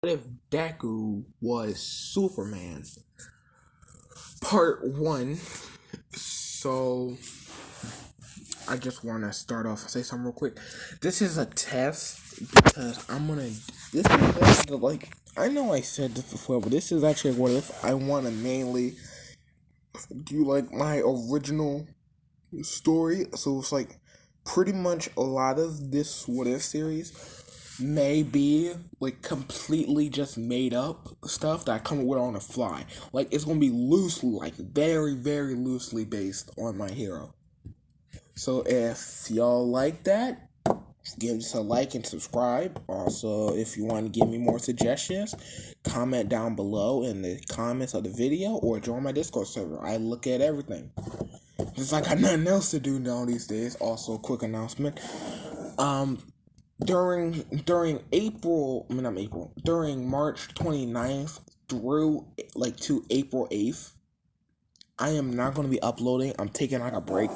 If Deku was Superman? Part 1. So, I just want to start off and say something real quick. This is a test because This is I know I said this before, but this is actually what if I want to mainly do like my original story. So it's like pretty much a lot of this what if series may be like completely just made up stuff that I come up with on the fly. Like it's gonna be loosely, like very, very loosely based on my hero. So if y'all like that, give us a like and subscribe. Also, if you want to give me more suggestions, comment down below in the comments of the video or join my Discord server. I look at everything. It's like I got nothing else to do now these days. Also, quick announcement. Um, during during March 29th through like to April 8th, I am not going to be uploading. I'm taking like a break.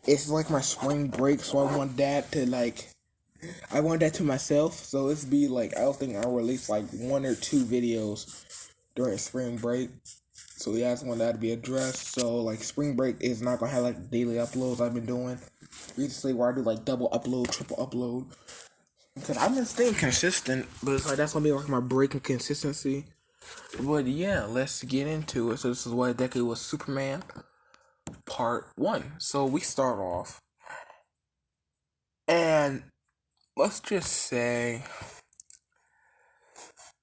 It's like my spring break, so I want that to myself. So it's be like, I don't think I'll release like 1 or 2 videos during spring break. So yeah, I just want that to be addressed. So like spring break is not gonna have like daily uploads I've been doing recently, where I do like double upload, triple upload. Because I've been staying consistent, but it's like that's gonna be like my break in consistency. But yeah, let's get into it. So this is why Deku was Superman, part 1. So we start off, and let's just say,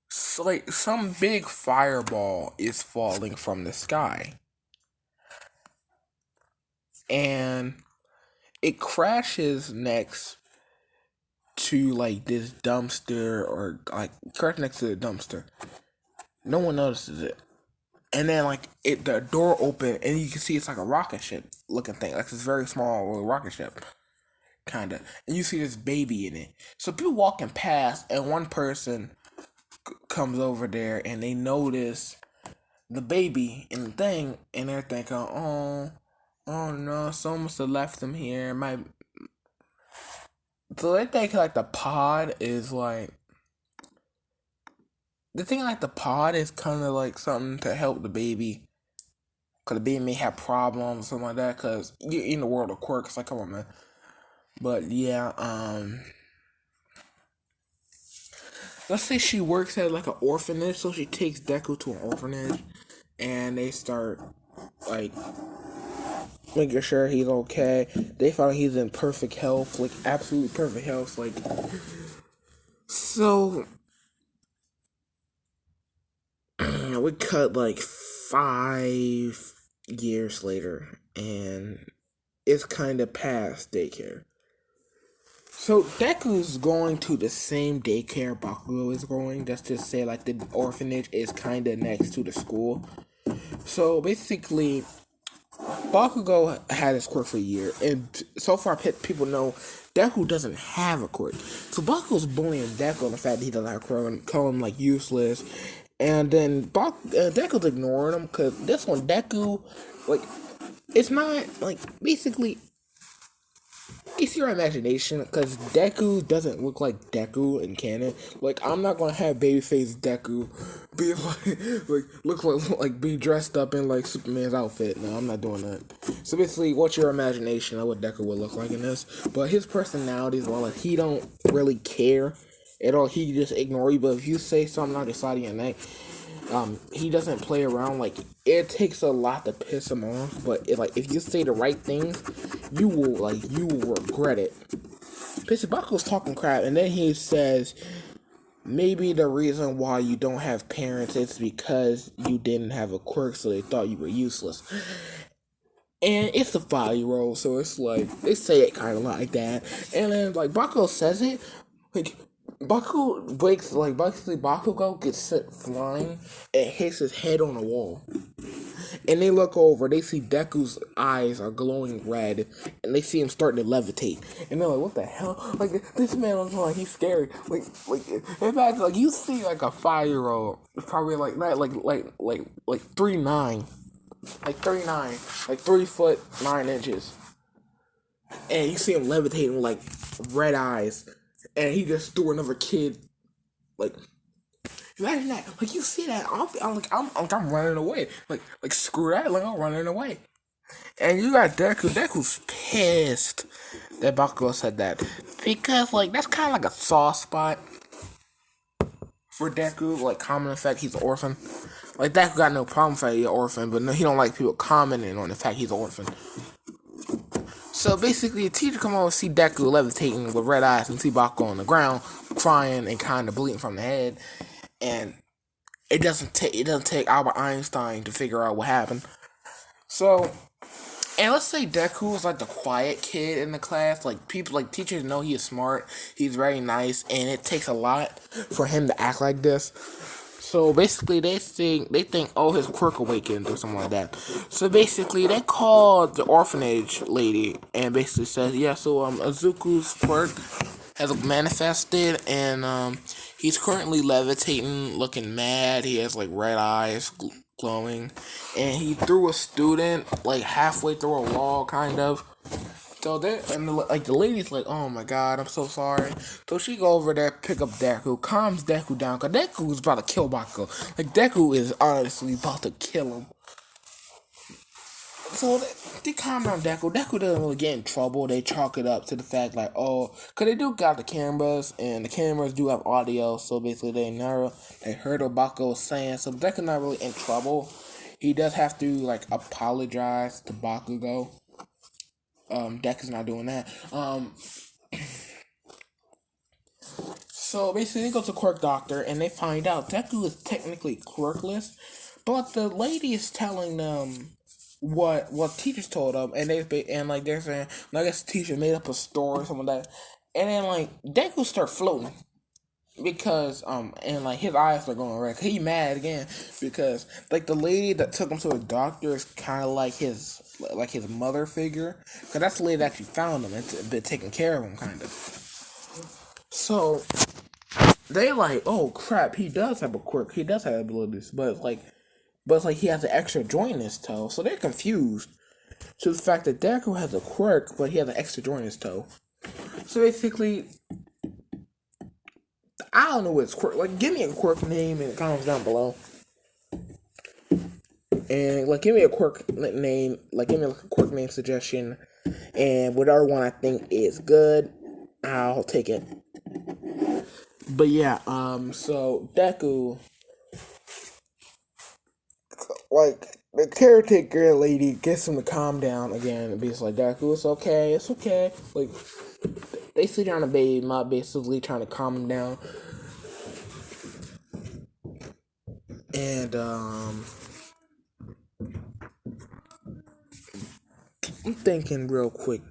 so like some big fireball is falling from the sky, and it crashes next to like this dumpster, or like crashes next to the dumpster. No one notices it. And then like the door open and you can see it's like a rocket ship looking thing, like this very small little rocket ship, kinda. And you see this baby in it. So people walking past, and one person comes over there and they notice the baby in the thing, and they're thinking, oh no, someone must have left him here. So they think like the thing like the pod is kind of like something to help the baby. Cause the baby may have problems, or something like that. Cause you're in the world of quirks, like come on, man. But yeah, let's say she works at like an orphanage, so she takes Deku to an orphanage, and they start like making sure he's okay. They find he's in perfect health, like absolutely perfect health, like so. We cut like 5 years later, and it's kind of past daycare. So Deku's going to the same daycare Bakugo is going. That's to say, like the orphanage is kind of next to the school. So basically, Bakugo had his quirk for a year, and so far people know Deku doesn't have a quirk. So Bakugo's bullying Deku on the fact that he doesn't have a quirk, and call him like useless. And then Deku's ignoring him because this one Deku, like, it's not like basically it's your imagination, because Deku doesn't look like Deku in canon. Like, I'm not gonna have babyface Deku be like be dressed up in like Superman's outfit. No, I'm not doing that. So basically, what's your imagination of what Deku would look like in this? But his personality is, well, like, he don't really care at all. He just ignore you. But if you say something on the side of your neck, he doesn't play around. Like, it takes a lot to piss him off, but if you say the right things, you will regret it. Bakugo's talking crap, and then he says maybe the reason why you don't have parents is because you didn't have a quirk, so they thought you were useless. And it's a 5-year-old, so it's like they say it kind of like that, and then like Bakugo says it, like Bakugo gets sent flying and hits his head on a wall. And they look over, they see Deku's eyes are glowing red, and they see him starting to levitate. And they're like, what the hell? Like, this man looks like he's scary. Imagine, like, you see, like, a 5-year-old, probably, like, not, like 3'9", like 3'9", like 3'9". And you see him levitating, like, red eyes. And he just threw another kid, like, Imagine that. Like you see that, I'm running away. Like screw that. Like I'm running away. And you got Deku. Deku's pissed that Bakugo said that because like that's kind of like a soft spot for Deku. Like common effect, he's an orphan. Like Deku got no problem with he's an orphan, but no, he don't like people commenting on the fact he's an orphan. So basically, the teacher come over and see Deku levitating with red eyes and see Bakugo on the ground, crying and kind of bleeding from the head, and it doesn't take Albert Einstein to figure out what happened. So, and let's say Deku is like the quiet kid in the class. Like people, like teachers know he is smart. He's very nice, and it takes a lot for him to act like this. So basically, they think oh his quirk awakened or something like that. So basically, they called the orphanage lady and basically said yeah. So Azuku's quirk has manifested and he's currently levitating, looking mad. He has like red eyes glowing, and he threw a student like halfway through a wall, kind of. So like the lady's like, oh my god, I'm so sorry. So she go over there, pick up Deku, calms Deku down, cause Deku is about to kill Bakugo. Like Deku is honestly about to kill him. So they calm down Deku. Deku doesn't really get in trouble. They chalk it up to the fact like, oh, cause they do got the cameras, and the cameras do have audio. So basically, they heard what Bakugo was saying. So Deku not really in trouble. He does have to like apologize to Bakugo. Deku's not doing that. So basically, they go to Quirk Doctor and they find out Deku is technically quirkless, but the lady is telling them what teachers told them, and like they're saying, I guess the teacher made up a story or something like that, and then like Deku start floating because and like his eyes are going red. He mad again because like the lady that took him to the doctor is kind of like his mother figure, because that's the lady that actually found him and been taking care of him kind of. So they like, oh crap, he does have a quirk. He does have abilities, but it's like he has an extra joint in his toe. So they're confused to the fact that Deku has a quirk, but he has an extra joint in his toe. So basically, I don't know what his quirk. Like, give me a quirk name in the comments down below. And like, give me a quirk name. Like, give me like a quirk name suggestion, and whatever one I think is good, I'll take it. But yeah, so Deku, like the caretaker lady gets him to calm down again and be like, Deku, it's okay, it's okay. Like they sit down the baby, not basically trying to calm him down. And I'm thinking real quick.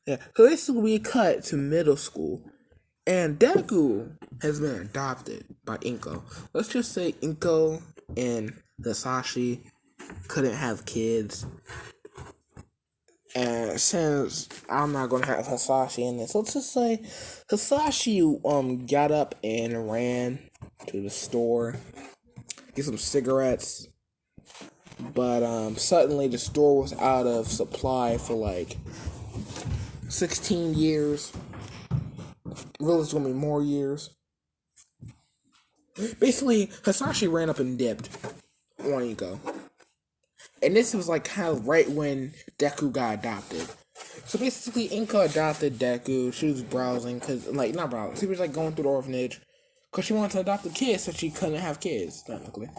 Yeah, so this will be a cut to middle school. And Deku has been adopted by Inko. Let's just say Inko and Hisashi couldn't have kids. And since I'm not gonna have Hisashi in this, let's just say Hisashi got up and ran to the store, get some cigarettes, but suddenly the store was out of supply for like 16 years. Really, it's gonna be more years. Basically, Hisashi ran up and dipped on Inko. And this was like kind of right when Deku got adopted. So basically, Inka adopted Deku. She was browsing, cause like not browsing. She was like going through the orphanage, cause she wanted to adopt a kid, so she couldn't have kids technically.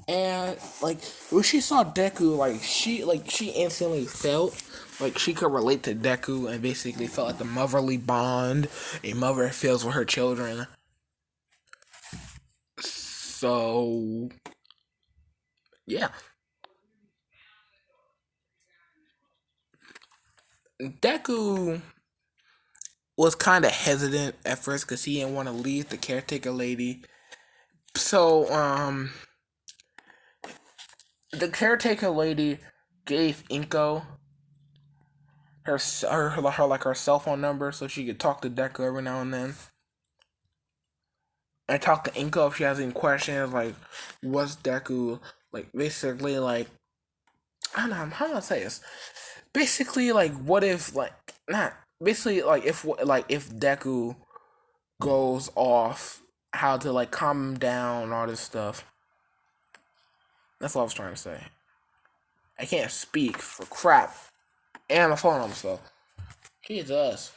And like when she saw Deku, she instantly felt like she could relate to Deku, and basically felt like the motherly bond a mother feels with her children. So yeah, Deku was kind of hesitant at first because he didn't want to leave the caretaker lady. So, the caretaker lady gave Inko her cell phone number so she could talk to Deku every now and then. And talk to Inko if she has any questions, like, what's Deku, like, basically, like, I don't know, how do I say this? Basically, like, what if, like, not, basically, like, if Deku goes off how to like calm him down and all this stuff. That's what I was trying to say. I can't speak for crap. And my phone on myself. Jesus.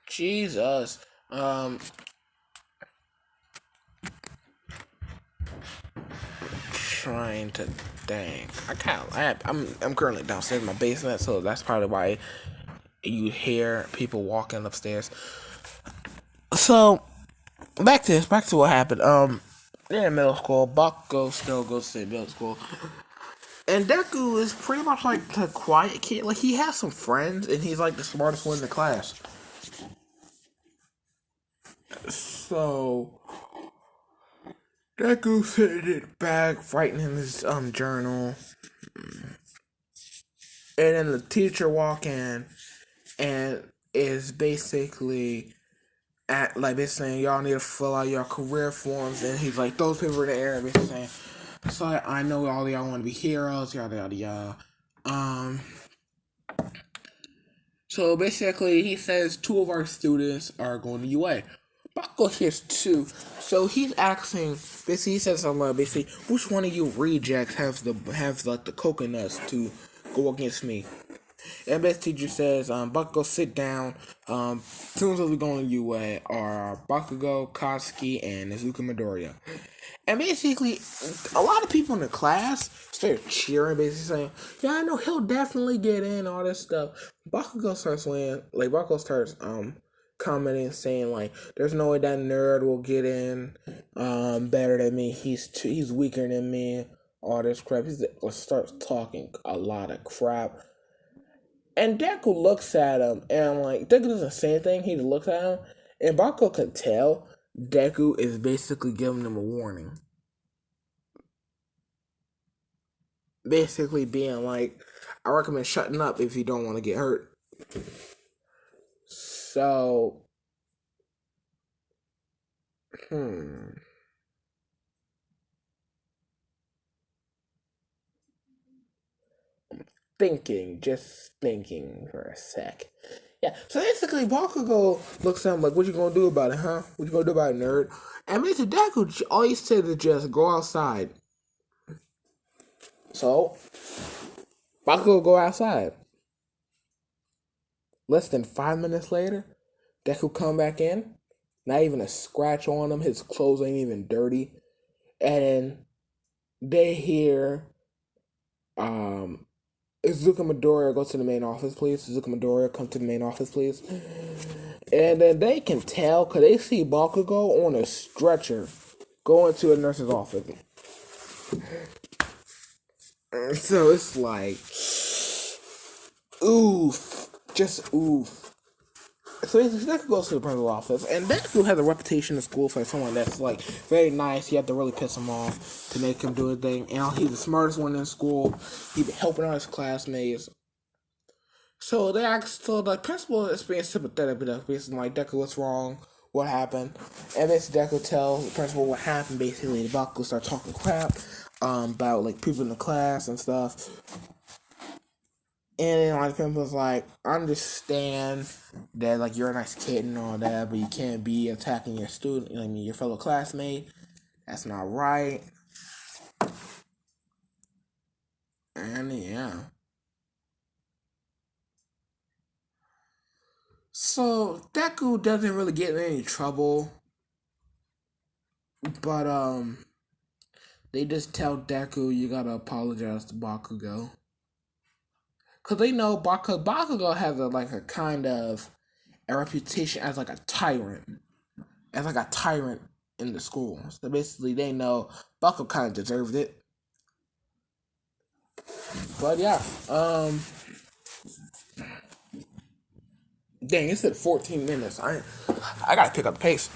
Jesus. Um, trying to dang. I'm currently downstairs in my basement, so that's probably why you hear people walking upstairs. So back to what happened. They're in middle school. Bakugo still goes to middle school. And Deku is pretty much like the quiet kid. Like he has some friends and he's like the smartest one in the class. So Deku sitting it back, writing in his journal. And then the teacher walk in and is basically at like basically saying y'all need to fill out your career forms, and he's like those people in the air basically saying, so I know all y'all want to be heroes, yada yada yada. Um so basically he says two of our students are going to UA. Bakugo hears two. So he's asking basically he says something like basically which one of you rejects has like the coconuts to go against me. And best teacher says, Bakugo, sit down. Students will be going to UA are Bakugo, Katsuki, and Izuku Midoriya. And basically, a lot of people in the class start cheering, basically saying, yeah, I know he'll definitely get in, all this stuff. Bakugo starts commenting, saying, like, there's no way that nerd will get in better than me. He's weaker than me, all this crap. He starts talking a lot of crap. And Deku looks at him, and I'm like, Deku doesn't say anything. He just looks at him, and Bakugo can tell Deku is basically giving him a warning. Basically being like, I recommend shutting up if you don't want to get hurt. So, just thinking for a sec. Yeah, so basically Bakugo looks at him like, what you gonna do about it, huh? What you gonna do about it, nerd? And Mr. Deku, all he said is just go outside. So, Bakugo go outside. Less than 5 minutes later, Deku come back in. Not even a scratch on him. His clothes ain't even dirty. And they hear Izuka Midoriya go to the main office, please. Izuka Midoriya, come to the main office, please. And then they can tell because they see Bakugo on a stretcher going to a nurse's office. So it's like, oof, just oof. So Deku goes to the principal's office, and Deku has a reputation in school for someone that's like very nice. You have to really piss him off to make him do a thing. And he's the smartest one in school. He's been helping out his classmates. So the principal is being sympathetic with Deku, basically like, Deku, what's wrong? What happened? And basically Deku tells the principal what happened. Basically, the Bakugo start talking crap about like people in the class and stuff. And then like the principal's like, I understand that like you're a nice kid and all that, but you can't be attacking your student, I mean your fellow classmate. That's not right. And yeah. So Deku doesn't really get in any trouble, but they just tell Deku you gotta apologize to Bakugo. Cause they know Bakugo has a kind of a reputation as like a tyrant. As like a tyrant in the school. So basically they know Bakugo kinda deserved it. But yeah, dang, it said 14 minutes. I gotta pick up the pace.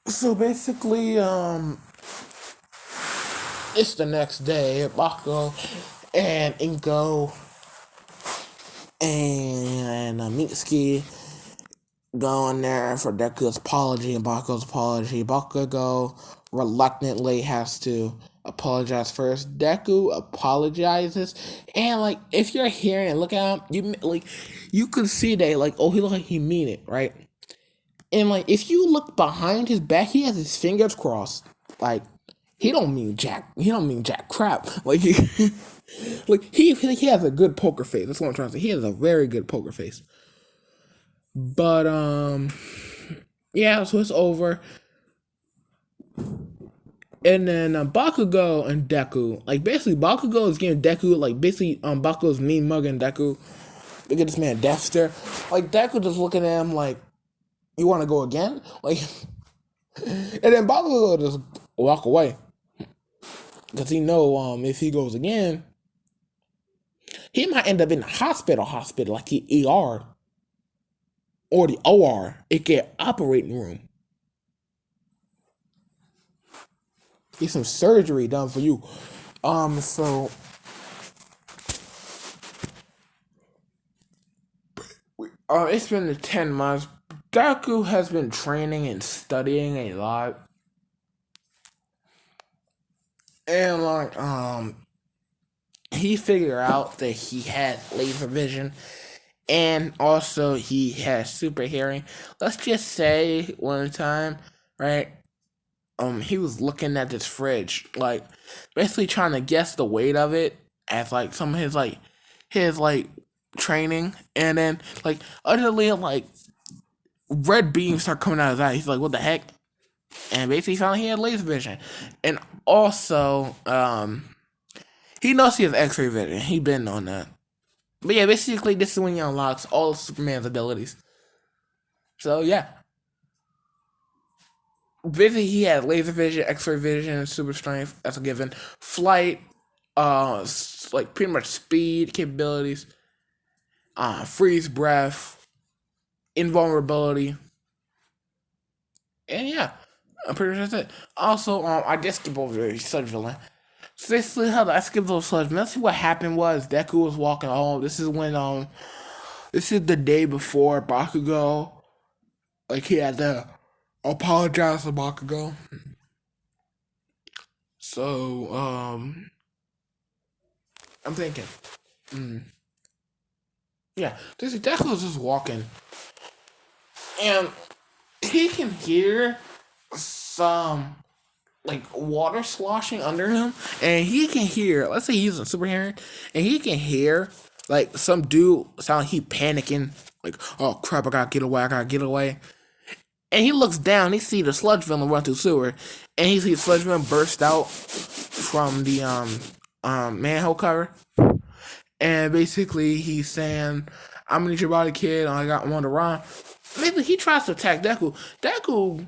So basically, it's the next day. Bakugo and Inko and Mitsuki go in there for Deku's apology and Bakugo's apology. Bakugo reluctantly has to apologize first. Deku apologizes, and like if you're hearing and look at him, you could see that like, oh, he look like he mean it, right? And like, if you look behind his back, he has his fingers crossed. Like, he don't mean jack. He don't mean jack crap. Like, like he has a good poker face. That's what I'm trying to say. He has a very good poker face. But yeah. So it's over. And then Bakugo and Deku, like basically Bakugo is getting Deku, like basically Bakugo's mean mugging Deku. Look at this man death stare. Like Deku just looking at him like, you want to go again? Like, and then Bakugo just walk away because he know if he goes again, he might end up in the hospital, like the ER or the OR, aka operating room. Get some surgery done for you. So it's been the 10 months. Deku has been training and studying a lot. And like he figured out that he had laser vision and also he has super hearing. Let's just say one time, right? He was looking at this fridge, like basically trying to guess the weight of it as like some of his training, and then like utterly like red beams start coming out of his eye. He's like, "What the heck?" And basically found he had laser vision, and also he knows he has X-ray vision. He been on that, but yeah, basically this is when he unlocks all of Superman's abilities. So yeah, basically he had laser vision, X-ray vision, super strength. That's a given. Flight, like pretty much speed capabilities, freeze breath, invulnerability, and yeah, I'm pretty sure that's it. Also, I did skip over the Sludge villain. So basically, how I skipped over Sludge. Let's see what happened was Deku was walking home. This is when this is the day before Bakugo. Like he had to apologize to Bakugo. So I'm thinking, yeah, this Deku was just walking, and he can hear some like water sloshing under him, and he can hear. Let's say he's using super hearing, and he can hear like some dude sound like he panicking, like, "Oh crap, I gotta get away, I gotta get away." And he looks down, he see the sludge villain run through sewer, and he sees sludge villain burst out from the manhole cover, and basically he's saying, "I'm gonna need your body, kid. I got one to run." Maybe he tries to attack Deku. Deku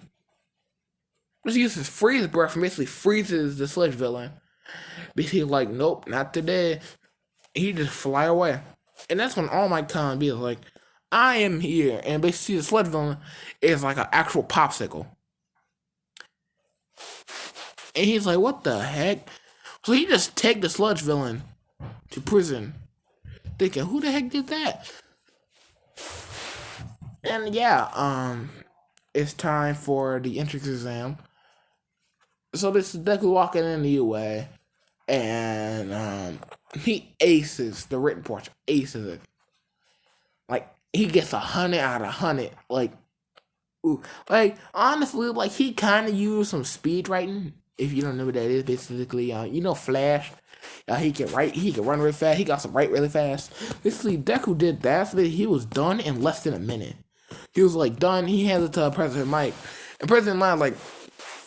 just uses freeze breath and basically freezes the sludge villain. Basically, like, nope, not today. He just fly away. And that's when All Might come and be like, I am here. And basically, the sludge villain is like an actual popsicle. And he's like, what the heck? So he just take the sludge villain to prison, thinking, who the heck did that? And yeah, it's time for the entrance exam. So this is Deku walking in the UA, and he aces the written portion, aces it. Like he gets 100 out of 100. Like, ooh, like honestly, like he kind of used some speed writing. If you don't know what that is, basically, Flash. He can write. He can run really fast. He got some write really fast. Basically, Deku did that. So that he was done in less than a minute. He was like done. He handed it to President Mike, and President Mike like,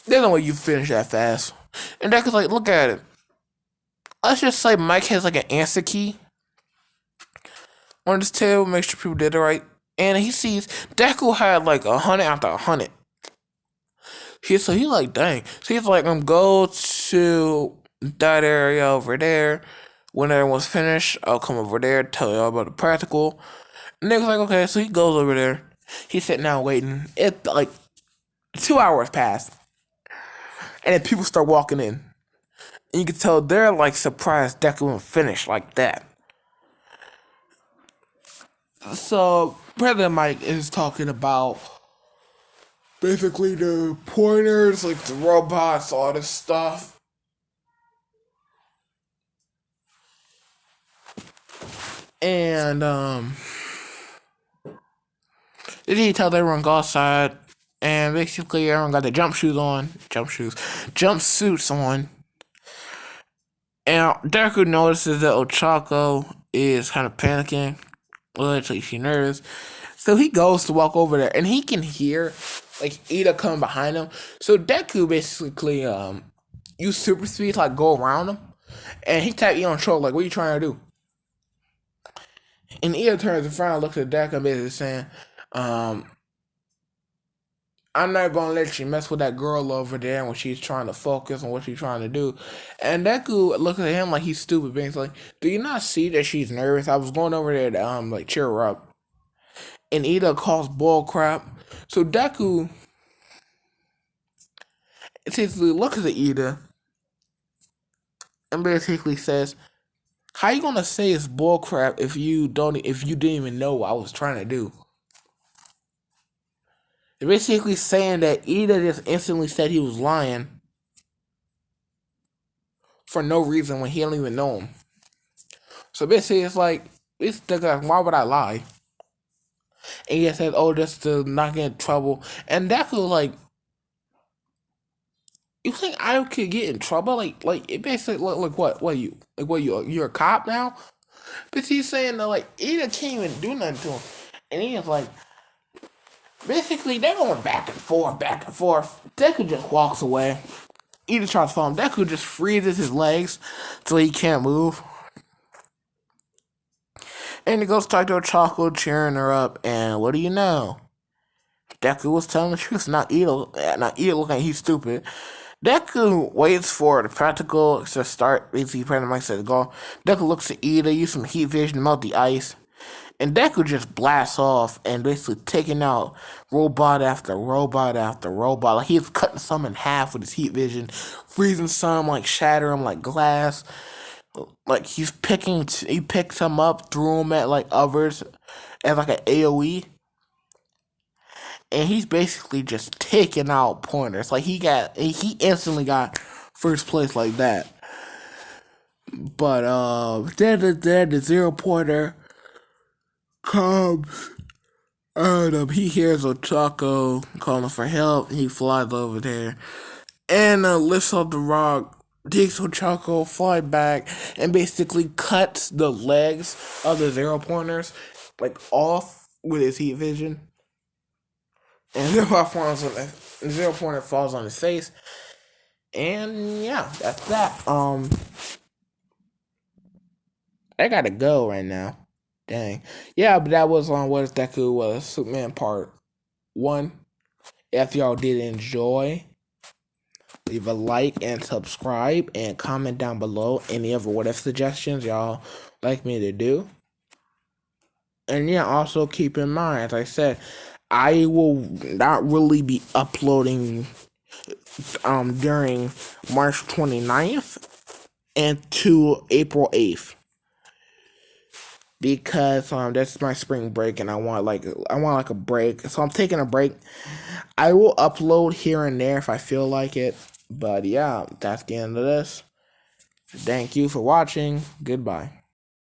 there's no way you finish that fast. And Deku's like, look at it. Let's just say Mike has like an answer key on this table, make sure people did it right. And he sees Deku had like 100 after 100. So he like, dang. So he's like, go to that area over there. When everyone's finished, I'll come over there, tell y'all about the practical. And nigga's like, okay, so he goes over there. He's sitting down waiting. It like 2 hours pass. And then people start walking in. And you can tell they're like surprised Deku wouldn't finish like that. So President Mike is talking about basically the pointers, like the robots, all this stuff. And then he tells everyone go outside. And basically everyone got the jumpsuits on. And Deku notices that Ochako is kind of panicking. Well, she's nervous. So he goes to walk over there, and he can hear like Ida coming behind him. So Deku basically use super speed to like go around him, and he tapped Ida on the shoulder like, "What are you trying to do?" And Ida turns around, looks at Deku, and basically saying, um, "I'm not gonna let you mess with that girl over there when she's trying to focus on what she's trying to do." And Deku looks at him like he's stupid, being like, "Do you not see that she's nervous? I was going over there to like cheer her up." And Ida calls bull crap. So Deku basically looks at Ida and basically says, "How you gonna say it's bull crap if you didn't even know what I was trying to do?" They're basically saying that Ida just instantly said he was lying for no reason when he don't even know him. So basically it's like why would I lie? And he said, "Oh, just to not get in trouble." And Deku like, you think I could get in trouble? Like it basically like what? You're a cop now? But he's saying that like Ida can't even do nothing to him, and he's like, basically they're going back and forth, back and forth. Deku just walks away. Ida tries to follow him. Deku just freezes his legs so he can't move, and he goes to talk to Choco, cheering her up. And what do you know? Deku was telling the truth. Not Ida looking like he's stupid. Deku waits for the practical to start. Basically, Mike says go. Deku looks at Ida, use some heat vision to melt the ice. And Deku just blasts off and basically taking out robot after robot after robot. Like he's cutting some in half with his heat vision, freezing some, like shatter them like glass. Like he picked some up, threw them at like others as like an AoE. And he's basically just taking out pointers. Like he instantly got first place like that. But then the zero pointer comes. And he hears Ochako calling for help. He flies over there and lifts up the rock, takes Ochako, fly back, and basically cuts the legs of the zero pointers like off with his heat vision. And the zero pointer falls on his face. And yeah, that's that. I gotta go right now. Dang. Yeah, but that was on What If Deku Was Superman Part 1. If y'all did enjoy, leave a like and subscribe and comment down below any other what if suggestions y'all like me to do. And yeah, also keep in mind, as I said, I will not really be uploading during March 29th and to April 8th. Because that's my spring break and I want a break. So I'm taking a break. I will upload here and there if I feel like it. But yeah, that's the end of this. Thank you for watching. Goodbye.